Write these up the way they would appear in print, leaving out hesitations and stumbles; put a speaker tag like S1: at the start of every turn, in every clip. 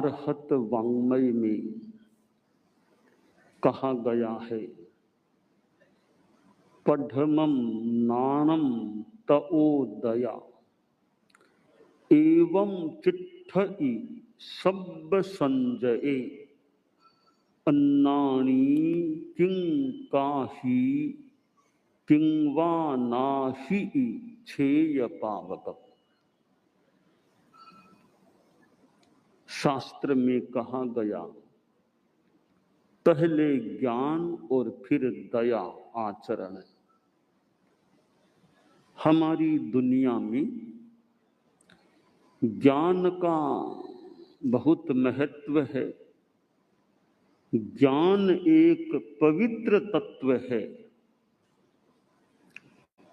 S1: आर्हत वाङ्मय में कहा गया है, पढ़मं नाणं तओदया एवं चिट्ठई सब संजये अन्नानि किं काहि किं वा नाहि छेय पावक। शास्त्र में कहा गया, पहले ज्ञान और फिर दया आचरण। हमारी दुनिया में ज्ञान का बहुत महत्व है। ज्ञान एक पवित्र तत्व है।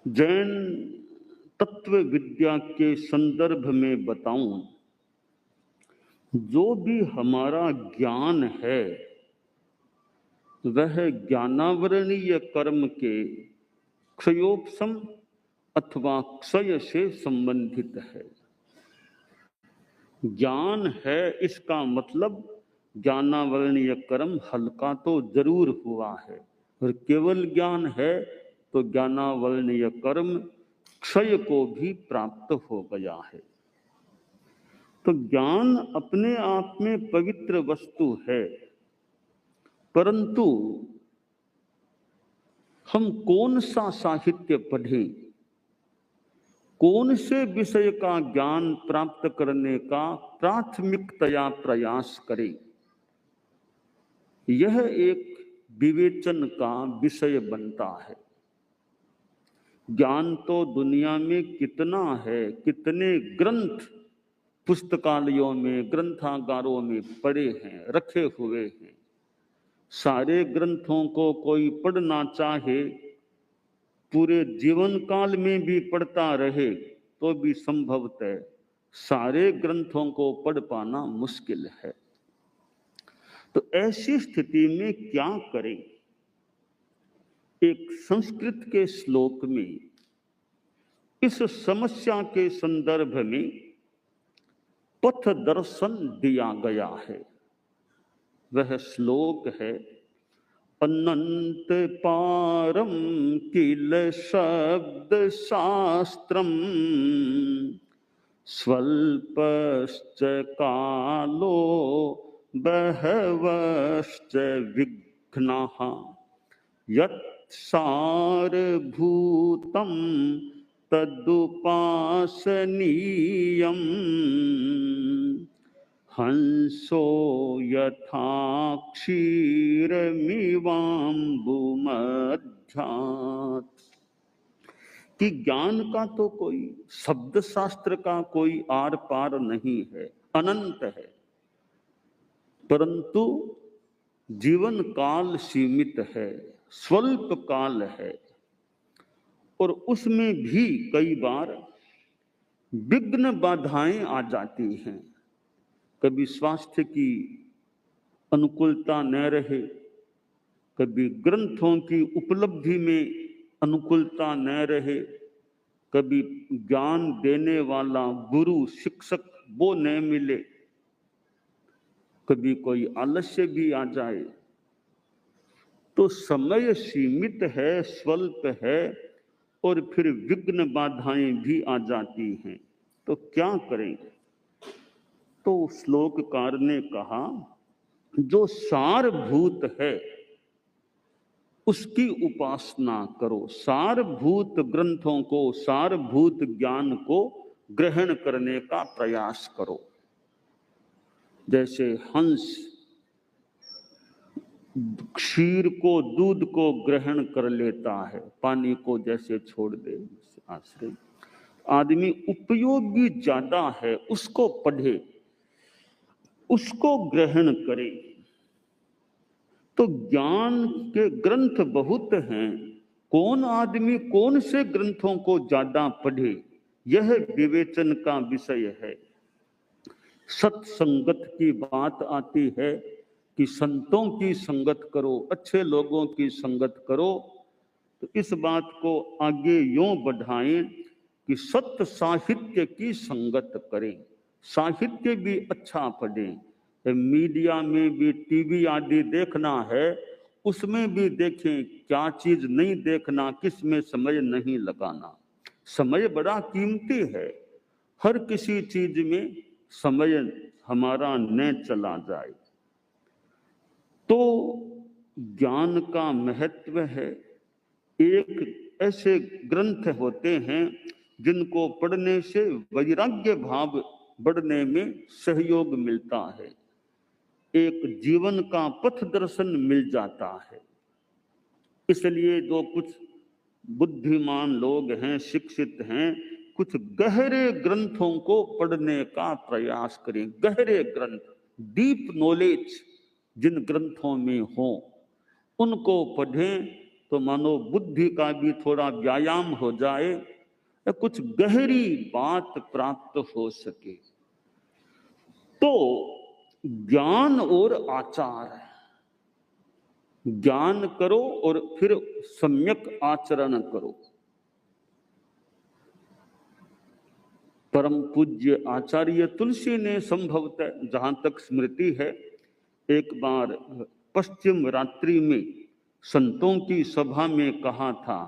S1: जैन तत्व विद्या के संदर्भ में बताऊं, जो भी हमारा ज्ञान है वह ज्ञानावरणीय कर्म के क्षयोपशम अथवा क्षय से संबंधित है। ज्ञान है इसका मतलब ज्ञानावरणीय कर्म हल्का तो जरूर हुआ है, और केवल ज्ञान है तो ज्ञानावरणीय कर्म क्षय को भी प्राप्त हो गया है। तो ज्ञान अपने आप में पवित्र वस्तु है, परंतु हम कौन सा साहित्य पढ़ें, कौन से विषय का ज्ञान प्राप्त करने का प्राथमिकतया प्रयास करें, यह एक विवेचन का विषय बनता है। ज्ञान तो दुनिया में कितना है, कितने ग्रंथ पुस्तकालयों में ग्रंथागारों में पड़े हैं, रखे हुए हैं। सारे ग्रंथों को कोई पढ़ना चाहे, पूरे जीवन काल में भी पढ़ता रहे तो भी संभवतः सारे ग्रंथों को पढ़ पाना मुश्किल है। तो ऐसी स्थिति में क्या करें? एक संस्कृत के श्लोक में इस समस्या के संदर्भ में पथ दर्शन दिया गया है। वह श्लोक है, अनंत पारम किल शब्द शास्त्रम स्वल्पश्च कालो बहवश्च विघ्नाः यत् सारभूतं तदुपासनीयम् हंसो यथा क्षीरमिवाम्बुमध्यात्। कि ज्ञान का तो कोई शब्द शास्त्र का कोई आर पार नहीं है, अनंत है, परंतु जीवन काल सीमित है, स्वल्प काल है, और उसमें भी कई बार विघ्न बाधाएं आ जाती हैं। कभी स्वास्थ्य की अनुकूलता न रहे, कभी ग्रंथों की उपलब्धि में अनुकूलता न रहे, कभी ज्ञान देने वाला गुरु शिक्षक वो न मिले, कभी कोई आलस्य भी आ जाए। तो समय सीमित है, स्वल्प है, और फिर विघ्न बाधाएं भी आ जाती हैं। तो क्या करें? तो श्लोककार ने कहा, जो सारभूत है उसकी उपासना करो। सारभूत ग्रंथों को, सारभूत ज्ञान को ग्रहण करने का प्रयास करो। जैसे हंस क्षीर को, दूध को ग्रहण कर लेता है, पानी को जैसे छोड़ दे आश्रय। आदमी उपयोगी ज्यादा है, उसको पढ़े, उसको ग्रहण करे। तो ज्ञान के ग्रंथ बहुत हैं, कौन आदमी कौन से ग्रंथों को ज्यादा पढ़े, यह विवेचन का विषय है। सत्संगत की बात आती है कि संतों की संगत करो, अच्छे लोगों की संगत करो। तो इस बात को आगे यूं बढ़ाएं कि सत्य साहित्य की संगत करें, साहित्य भी अच्छा पढ़ें, मीडिया में भी टीवी आदि देखना है, उसमें भी देखें क्या चीज नहीं देखना, किस में समय नहीं लगाना। समय बड़ा कीमती है, हर किसी चीज में समय हमारा न चला जाए। तो ज्ञान का महत्व है। एक ऐसे ग्रंथ होते हैं जिनको पढ़ने से वैराग्य भाव बढ़ने में सहयोग मिलता है, एक जीवन का पथ दर्शन मिल जाता है। इसलिए जो कुछ बुद्धिमान लोग हैं, शिक्षित हैं, कुछ गहरे ग्रंथों को पढ़ने का प्रयास करें। गहरे ग्रंथ, डीप नॉलेज जिन ग्रंथों में हो उनको पढ़ें तो मानो बुद्धि का भी थोड़ा व्यायाम हो जाए या कुछ गहरी बात प्राप्त हो सके। तो ज्ञान और आचार, ज्ञान करो और फिर सम्यक आचरण करो। परम पूज्य आचार्य तुलसी ने संभवतः, जहां तक स्मृति है, एक बार पश्चिम रात्रि में संतों की सभा में कहा था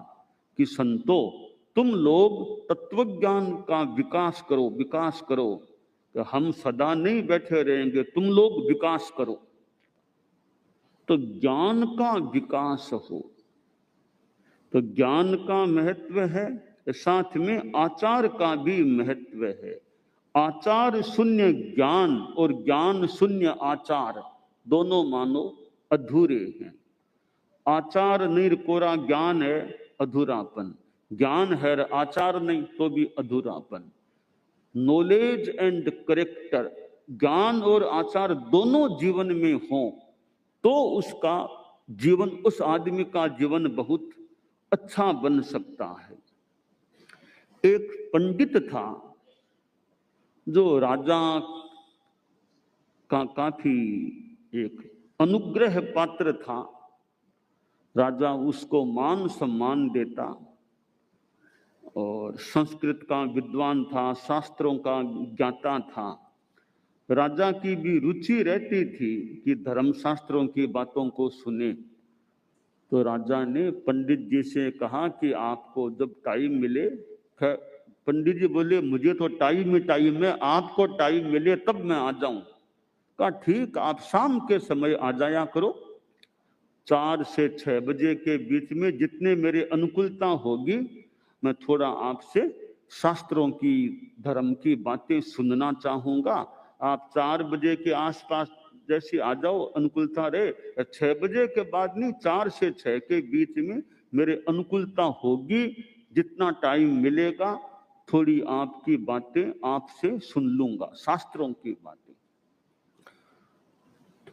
S1: कि संतों, तुम लोग तत्वज्ञान का विकास करो, विकास करो, तो हम सदा नहीं बैठे रहेंगे, तुम लोग विकास करो। तो ज्ञान का विकास हो, तो ज्ञान का महत्व है, साथ में आचार का भी महत्व है। आचार शून्य ज्ञान और ज्ञान शून्य आचार दोनों मानो अधूरे हैं। आचार निर्कोरा ज्ञान है, अधूरापन। ज्ञान है आचार नहीं तो भी अधूरापन। नॉलेज एंड करेक्टर, ज्ञान और आचार दोनों जीवन में हो तो उसका जीवन, उस आदमी का जीवन बहुत अच्छा बन सकता है। एक पंडित था जो राजा का काफी एक अनुग्रह पात्र था। राजा उसको मान सम्मान देता और संस्कृत का विद्वान था, शास्त्रों का ज्ञाता था। राजा की भी रुचि रहती थी कि धर्मशास्त्रों की बातों को सुने। तो राजा ने पंडित जी से कहा कि आपको जब टाइम मिले, पंडित जी बोले मुझे तो टाइम ही टाइम है, आपको टाइम मिले तब मैं आ जाऊं। कहा ठीक, आप शाम के समय आ जाया करो, 4 से 6 बजे के बीच में जितने मेरे अनुकूलता होगी मैं थोड़ा आपसे शास्त्रों की, धर्म की बातें सुनना चाहूंगा। आप 4 बजे के आसपास जैसे आ जाओ, अनुकूलता रहे। 6 बजे के बाद नहीं, 4 से 6 के बीच में मेरे अनुकूलता होगी, जितना टाइम मिलेगा थोड़ी आपकी बातें आपसे सुन लूंगा, शास्त्रों की बातें।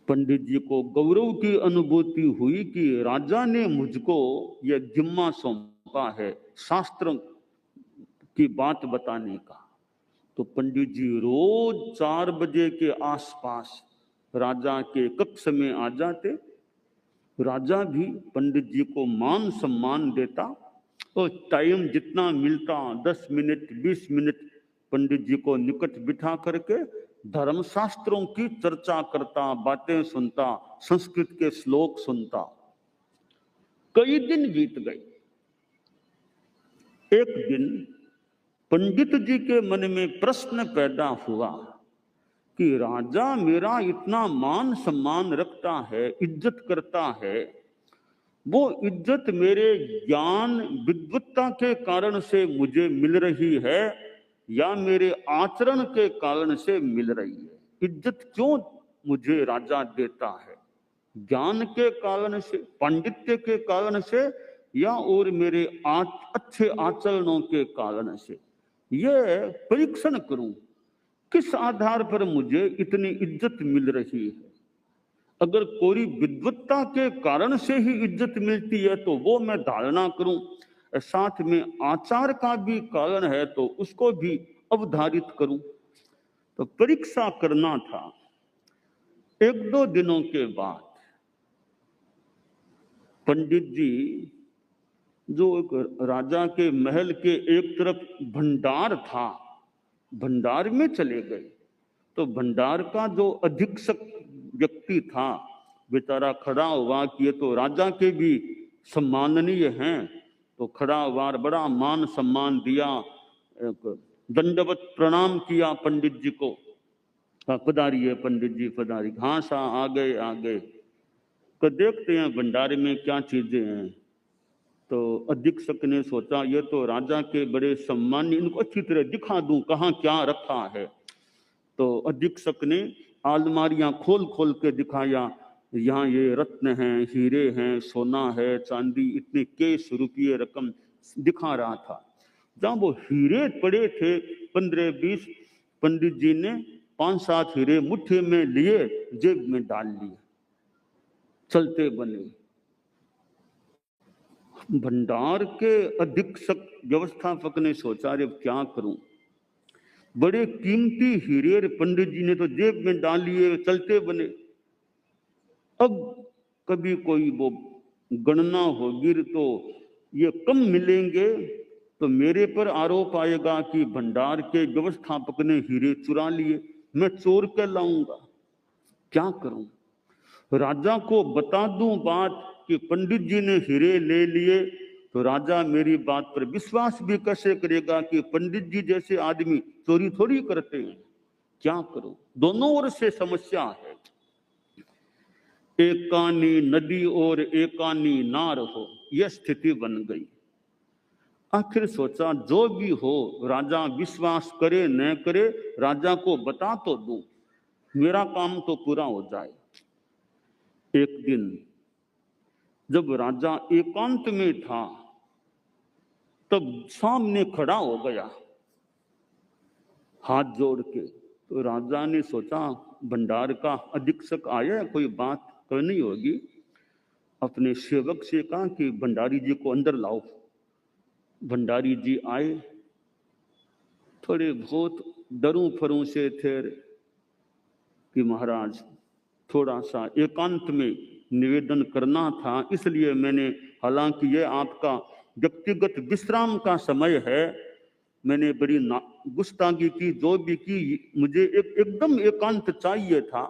S1: पंडित जी को गौरव की अनुभूति हुई कि राजा ने मुझको यह जिम्मा सौंपा है शास्त्र की बात बताने का। तो पंडित जी रोज 4 बजे के आसपास राजा के कक्ष में आ जाते। राजा भी पंडित जी को मान सम्मान देता और टाइम जितना मिलता 10 मिनट 20 मिनट पंडित जी को निकट बिठा करके धर्मशास्त्रों की चर्चा करता, बातें सुनता, संस्कृत के श्लोक सुनता। कई दिन बीत गए। एक दिन पंडित जी के मन में प्रश्न पैदा हुआ कि राजा मेरा इतना मान सम्मान रखता है, इज्जत करता है, वो इज्जत मेरे ज्ञान विद्वत्ता के कारण से मुझे मिल रही है या मेरे आचरण के कारण से मिल रही है? इज्जत क्यों मुझे राजा देता है? ज्ञान के कारण से, पांडित्य के कारण से, या और मेरे अच्छे आचरणों के कारण से? यह परीक्षण करूं, किस आधार पर मुझे इतनी इज्जत मिल रही है। अगर कोई विद्वत्ता के कारण से ही इज्जत मिलती है तो वो मैं धारणा करूं, साथ में आचार का भी कारण है तो उसको भी अवधारित करूं। तो परीक्षा करना था। 1-2 दिनों के बाद पंडित जी, जो एक राजा के महल के एक तरफ भंडार था, भंडार में चले गए तो भंडार का जो अधीक्षक व्यक्ति था बेचारा खड़ा हुआ कि ये तो राजा के भी सम्माननीय हैं, तो खड़ा हुआ, बड़ा मान सम्मान दिया, दंडवत प्रणाम किया पंडित जी को। पधारिए पंडित जी पधारिए। हाँ सा आ गए आ गए। तो देखते हैं भंडारे में क्या चीजें हैं। तो अधीक्षक ने सोचा ये तो राजा के बड़े सम्मान्य, इनको अच्छी तरह दिखा दूं कहाँ क्या रखा है। तो अधीक्षक ने अलमारियां खोल खोल के दिखाया, यहाँ ये रत्न हैं, हीरे हैं, सोना है, चांदी, इतने केस रुपये रकम दिखा रहा था। जहां वो हीरे पड़े थे 15-20, पंडित जी ने 5-7 हीरे मुट्ठी में लिए, जेब में डाल लिए, चलते बने। भंडार के अधीक्षक व्यवस्थापक ने सोचा अरे क्या करूं, बड़े कीमती हीरे पंडित जी ने तो जेब में डाल लिए, चलते बने। अब कभी कोई वो गणना होगी तो ये कम मिलेंगे, तो मेरे पर आरोप आएगा कि भंडार के व्यवस्थापक ने हीरे चुरा लिए, मैं चोर कहलाऊंगा। क्या करूं, राजा को बता दूं बात कि पंडित जी ने हीरे ले लिए, तो राजा मेरी बात पर विश्वास भी कैसे करेगा कि पंडित जी जैसे आदमी चोरी थोड़ी करते हैं। क्या करूं, दोनों ओर से समस्या है। एकानी नदी और एकानी नार हो, यह स्थिति बन गई। आखिर सोचा जो भी हो, राजा विश्वास करे न करे, राजा को बता तो दूं, मेरा काम तो पूरा हो जाए। एक दिन जब राजा एकांत में था, तब सामने खड़ा हो गया हाथ जोड़ के। तो राजा ने सोचा भंडार का अधीक्षक आया, कोई बात करनी होगी। अपने सेवक से कहा कि भंडारी जी को अंदर लाओ। भंडारी जी आए, थोड़े बहुत डरूं फरूं से थे कि महाराज थोड़ा सा एकांत में निवेदन करना था, इसलिए मैंने, हालांकि ये आपका व्यक्तिगत विश्राम का समय है, मैंने बड़ी गुस्ताखी की, जो भी की, मुझे एकदम एकांत चाहिए था,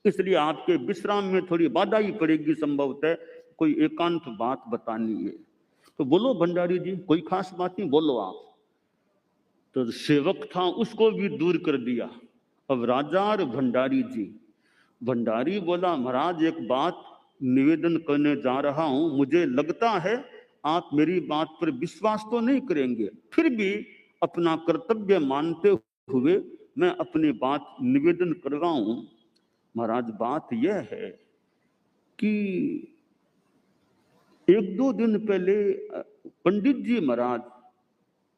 S1: इसलिए आपके विश्राम में थोड़ी बाधा ही पड़ेगी, संभवतः कोई एकांत बात बतानी है। तो बोलो भंडारी जी, कोई खास बात नहीं, बोलो आप। तो सेवक था उसको भी दूर कर दिया। अब राजा और भंडारी जी, भंडारी बोला महाराज एक बात निवेदन करने जा रहा हूं, मुझे लगता है आप मेरी बात पर विश्वास तो नहीं करेंगे, फिर भी अपना कर्तव्य मानते हुए मैं अपनी बात निवेदन कर रहा हूं। महाराज बात यह है कि 1-2 दिन पहले पंडित जी महाराज,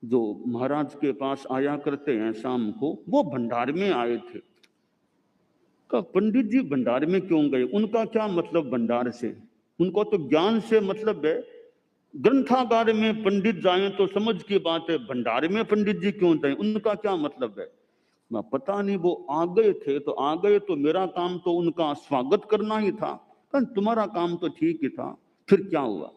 S1: जो महाराज के पास आया करते हैं शाम को, वो भंडार में आए थे। का पंडित जी भंडार में क्यों गए, उनका क्या मतलब भंडार से, उनको तो ज्ञान से मतलब है। ग्रंथागार में पंडित जाए तो समझ की बात है, भंडार में पंडित जी क्यों जाए, उनका क्या मतलब है। मैं पता नहीं, वो आ गए थे तो आ गए, तो मेरा काम तो उनका स्वागत करना ही था, पर तुम्हारा काम तो ठीक ही था। फिर क्या हुआ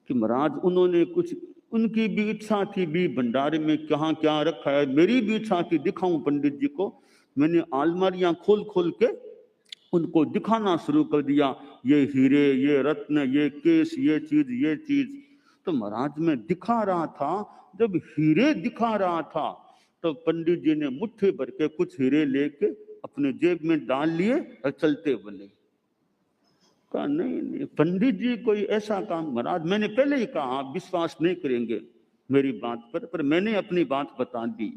S1: कि महाराज उन्होंने कुछ, उनकी भी इच्छा थी भी भंडारे में कहाँ क्या रखा है, मेरी भी इच्छा थी दिखाऊं पंडित जी को। मैंने अलमारियां खोल खोल के उनको दिखाना शुरू कर दिया, ये हीरे, ये रत्न, ये केस, ये चीज। तो महाराज मैं दिखा रहा था, जब हीरे दिखा रहा था तो पंडित जी ने मुट्ठी भर के कुछ हीरे लेके अपने जेब में डाल लिए और चलते बने। कहा नहीं पंडित जी कोई ऐसा काम, महाराज मैंने पहले ही कहा आप विश्वास नहीं करेंगे मेरी बात पर मैंने अपनी बात बता दी।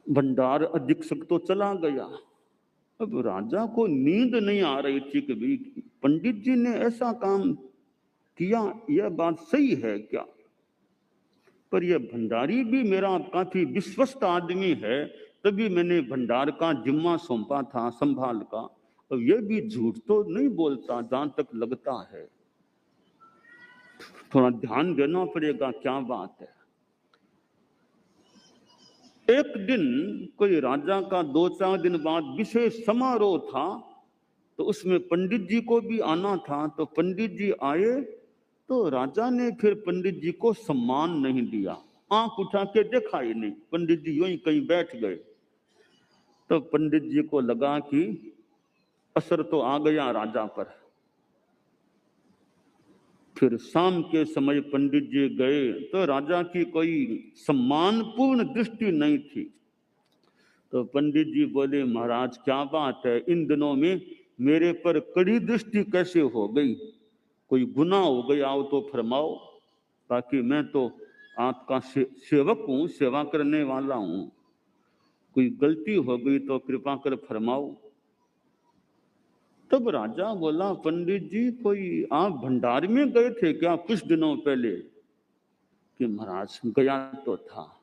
S1: भंडार अधीक्षक तो चला गया। अब राजा को नींद नहीं आ रही थी कि भाई पंडित जी ने ऐसा काम किया, यह बात सही है क्या। पर यह भंडारी भी मेरा काफी विश्वस्त आदमी है, तभी मैंने भंडार का जिम्मा सौंपा था संभाल का। अब यह भी झूठ तो नहीं बोलता जहां तक लगता है, थोड़ा ध्यान देना पड़ेगा क्या बात है। एक दिन कोई राजा का 2-4 दिन बाद विशेष समारोह था, तो उसमें पंडित जी को भी आना था। तो पंडित जी आए तो राजा ने फिर पंडित जी को सम्मान नहीं दिया। आंख उठा के देखा ही नहीं। पंडित जी यूं ही कहीं बैठ गए। तो पंडित जी को लगा कि असर तो आ गया राजा पर। फिर शाम के समय पंडित जी गए तो राजा की कोई सम्मानपूर्ण दृष्टि नहीं थी। तो पंडित जी बोले, महाराज क्या बात है, इन दिनों में मेरे पर कड़ी दृष्टि कैसे हो गई? कोई गुनाह हो गया हो तो फरमाओ, बाकी मैं तो आपका सेवक हूं, सेवा करने वाला हूं। कोई गलती हो गई तो कृपा कर फरमाओ। तब राजा बोला, पंडित जी कोई आप भंडार में गए थे क्या कुछ दिनों पहले? कि महाराज गया तो था।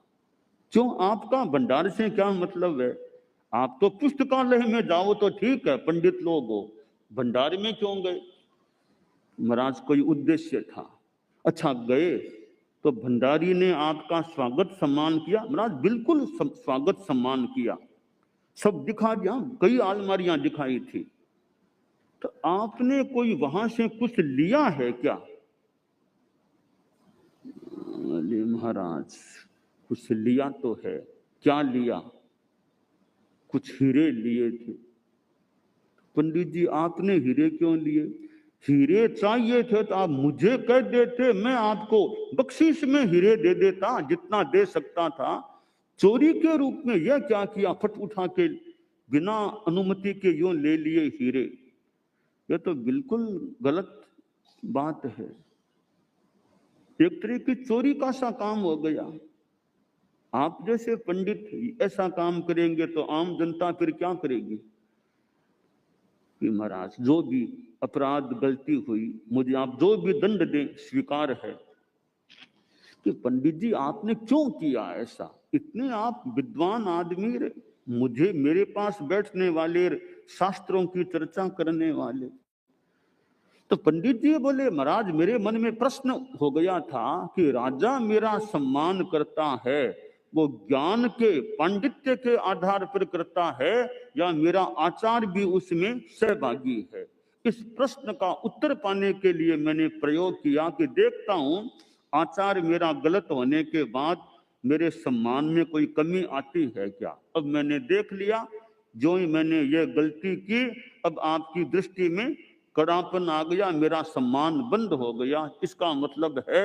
S1: क्यों, आपका भंडार से क्या मतलब है? आप तो पुस्तकालय में जाओ तो ठीक है, पंडित लोग हो, भंडार में क्यों गए? महाराज कोई उद्देश्य था। अच्छा गए तो भंडारी ने आपका स्वागत सम्मान किया? महाराज बिल्कुल स्वागत सम्मान किया, सब दिखा दिया, कई अलमारियां दिखाई थी। तो आपने कोई वहां से कुछ लिया है क्या? महाराज कुछ लिया तो है। क्या लिया? कुछ हीरे लिए थे। पंडित जी आपने हीरे क्यों लिए? हीरे चाहिए थे तो आप मुझे कह देते, मैं आपको बख्शीश में हीरे दे देता, जितना दे सकता था। चोरी के रूप में यह क्या किया, फट उठा के बिना अनुमति के यूं ले लिए हीरे? यह तो बिल्कुल गलत बात है, एक तरह की चोरी का सा काम हो गया। आप जैसे पंडित ऐसा काम करेंगे तो आम जनता फिर क्या करेगी? कि महाराज जो भी अपराध गलती हुई, मुझे आप जो भी दंड दें स्वीकार है। कि पंडित जी आपने क्यों किया ऐसा? इतने आप विद्वान आदमी रे, मुझे मेरे पास बैठने वाले, शास्त्रों की चर्चा करने वाले। तो पंडित जी बोले, महाराज मेरे मन में प्रश्न हो गया था कि राजा मेरा सम्मान करता है वो ज्ञान के पांडित्य के आधार पर करता है या मेरा आचार भी उसमें सहभागी है? इस प्रश्न का उत्तर पाने के लिए मैंने प्रयोग किया कि देखता हूं आचार मेरा गलत होने के बाद मेरे सम्मान में कोई कमी आती है क्या। अब मैंने देख लिया, जो ही मैंने ये गलती की, अब आपकी दृष्टि में कड़ापन आ गया, मेरा सम्मान बंद हो गया। इसका मतलब है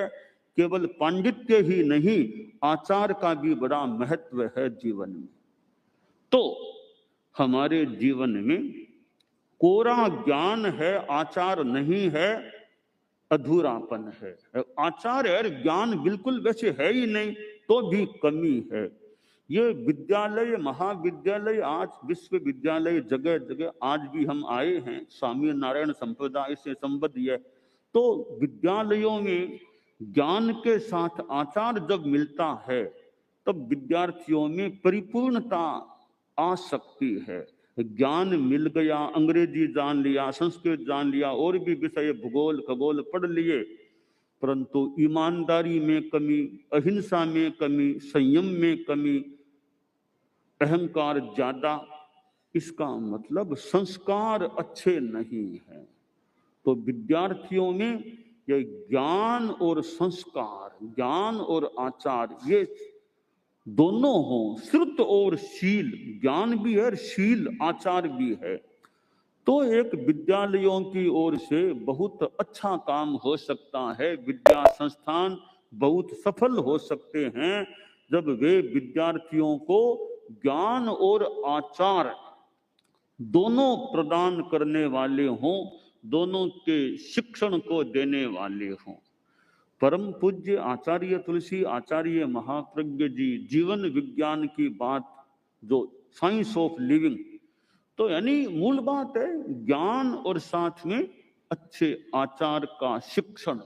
S1: केवल पांडित्य ही नहीं, आचार का भी बड़ा महत्व है जीवन में। तो हमारे जीवन में कोरा ज्ञान है, आचार नहीं है, अधूरापन है। आचार है, ज्ञान बिल्कुल वैसे है ही नहीं तो भी कमी है। ये विद्यालय, महाविद्यालय, आज विश्वविद्यालय जगह जगह आज भी हम आए हैं, स्वामी नारायण संप्रदाय से संबद्ध है। तो विद्यालयों में ज्ञान के साथ आचार जब मिलता है तब विद्यार्थियों में परिपूर्णता आ सकती है। ज्ञान मिल गया, अंग्रेजी जान लिया, संस्कृत जान लिया, और भी विषय भूगोल खगोल पढ़ लिए, परंतु ईमानदारी में कमी, अहिंसा में कमी, संयम में कमी, अहंकार ज्यादा, इसका मतलब संस्कार अच्छे नहीं है। तो विद्यार्थियों में ये ज्ञान और संस्कार, ज्ञान और आचार, ये दोनों हों, श्रुत और शील, ज्ञान भी है, शील आचार भी है, तो एक विद्यालयों की ओर से बहुत अच्छा काम हो सकता है। विद्या संस्थान बहुत सफल हो सकते हैं जब वे विद्यार्थियों को ज्ञान और आचार दोनों प्रदान करने वाले हों, दोनों के शिक्षण को देने वाले हों। परम पूज्य आचार्य तुलसी आचार्य महाप्रज्ञ जी जीवन विज्ञान की बात, जो साइंस ऑफ लिविंग, तो यानी मूल बात है ज्ञान और साथ में अच्छे आचार का शिक्षण,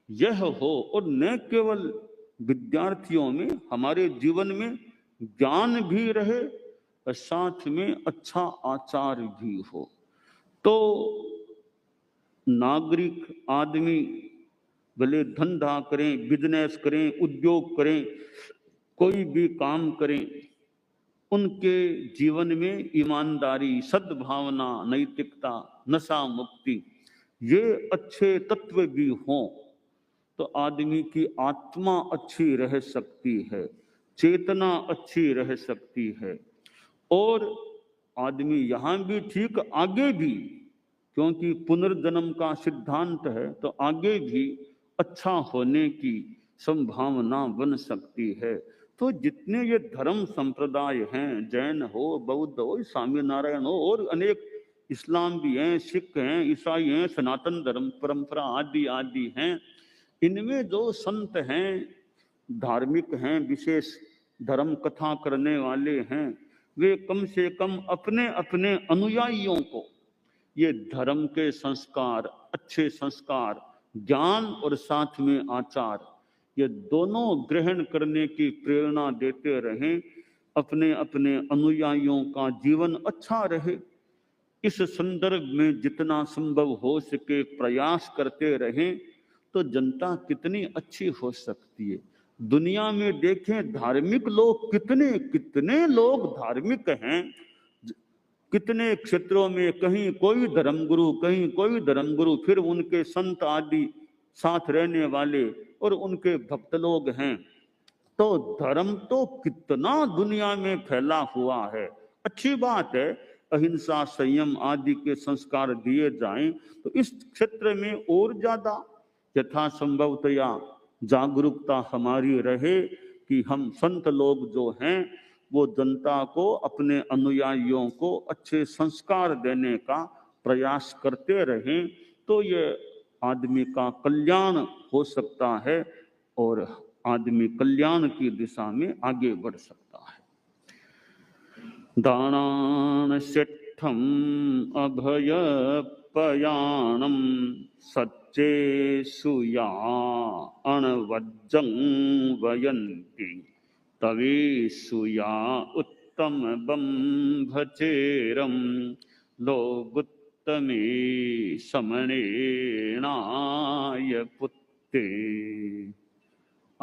S1: यह हो। और न केवल विद्यार्थियों में, हमारे जीवन में ज्ञान भी रहे और साथ में अच्छा आचार भी हो। तो नागरिक आदमी भले धंधा करें, बिजनेस करें, उद्योग करें, कोई भी काम करें, उनके जीवन में ईमानदारी, सद्भावना, नैतिकता, नशा मुक्ति, ये अच्छे तत्व भी हों तो आदमी की आत्मा अच्छी रह सकती है, चेतना अच्छी रह सकती है, और आदमी यहाँ भी ठीक, आगे भी, क्योंकि पुनर्जन्म का सिद्धांत है, तो आगे भी अच्छा होने की संभावना बन सकती है। तो जितने ये धर्म संप्रदाय हैं, जैन हो, बौद्ध हो, स्वामीनारायण हो, और अनेक इस्लाम भी हैं, सिख हैं, ईसाई हैं, सनातन धर्म परंपरा आदि आदि हैं, इनमें जो संत हैं, धार्मिक हैं, विशेष धर्म कथा करने वाले हैं, वे कम से कम अपने अपने अनुयायियों को ये धर्म के संस्कार, अच्छे संस्कार, ज्ञान और साथ में आचार, ये दोनों ग्रहण करने की प्रेरणा देते रहें, अपने अपने अनुयायियों का जीवन अच्छा रहे, इस संदर्भ में जितना संभव हो सके प्रयास करते रहें, तो जनता कितनी अच्छी हो सकती है। दुनिया में देखें धार्मिक लोग कितने कितने लोग धार्मिक हैं, कितने क्षेत्रों में कहीं कोई धर्मगुरु, कहीं कोई धर्मगुरु, फिर उनके संत आदि साथ रहने वाले और उनके भक्त लोग हैं। तो धर्म तो कितना दुनिया में फैला हुआ है। अच्छी बात है, अहिंसा, संयम आदि के संस्कार दिए जाएं तो इस क्षेत्र में और ज्यादा यथासंभवतया जागरूकता हमारी रहे कि हम संत लोग जो हैं वो जनता को, अपने अनुयायियों को अच्छे संस्कार देने का प्रयास करते रहें, तो ये आदमी का कल्याण हो सकता है और आदमी कल्याण की दिशा में आगे बढ़ सकता है। दानान सिद्धम अभय पयाणम सच्चे सुया अणवज्जं वयन्ति तवे सुया उत्तम बंभचेरम लोगुत्तमे समनेनाय पुत्ते।